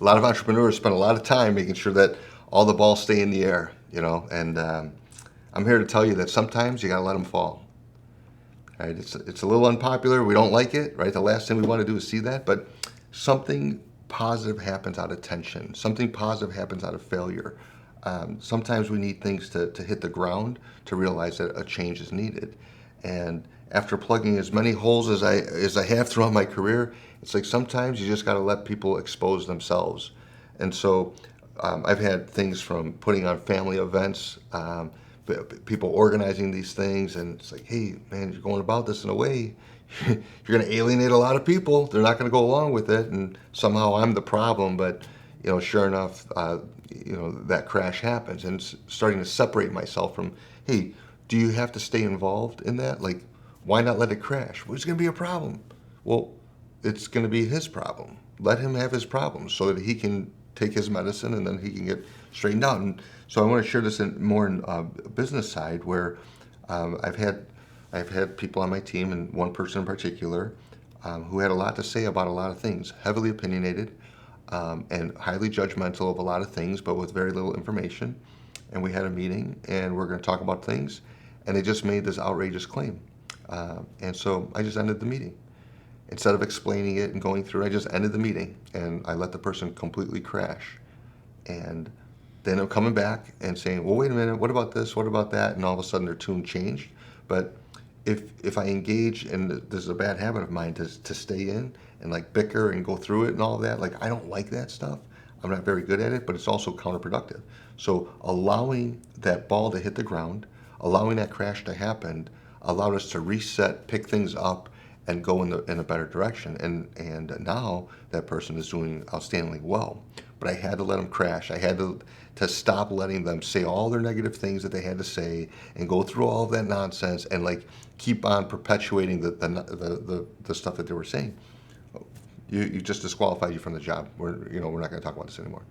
a lot of entrepreneurs spend a lot of time making sure that all the balls stay in the air, and I'm here to tell you that sometimes you got to let them fall. Right? It's a little unpopular. We don't like it, right? The last thing we want to do is see that, but something positive happens out of tension. Something positive happens out of failure. Sometimes we need things to hit the ground to realize that a change is needed. And after plugging as many holes as I have throughout my career, it's like sometimes you just got to let people expose themselves. And so I've had things from putting on family events, people organizing these things, and it's like, hey, man, you're going about this in a way, you're going to alienate a lot of people. They're not going to go along with it, and somehow I'm the problem. But sure enough, that crash happens, and it's starting to separate myself from, hey, do you have to stay involved in that? Like, why not let it crash? Well, it's going to be a problem. Well, it's going to be his problem. Let him have his problems so that he can take his medicine and then he can get straightened out. And so I want to share this more in business side where I've had people on my team, and one person in particular who had a lot to say about a lot of things, heavily opinionated and highly judgmental of a lot of things, but with very little information. And we had a meeting, and we're going to talk about things, and they just made this outrageous claim. And so I just ended the meeting. Instead of explaining it and going through it, I just ended the meeting, and I let the person completely crash. And then I'm coming back and saying, well, wait a minute, what about this? What about that? And all of a sudden their tune changed. But if I engage, and this is a bad habit of mine, to stay in and like bicker and go through it and all of that, like I don't like that stuff. I'm not very good at it, but it's also counterproductive. So allowing that ball to hit the ground, allowing that crash to happen, allowed us to reset, pick things up, and go in a better direction. And now that person is doing outstandingly well. But I had to let them crash. I had to stop letting them say all their negative things that they had to say and go through all of that nonsense and like keep on perpetuating the stuff that they were saying. You just disqualified you from the job. We're not going to talk about this anymore.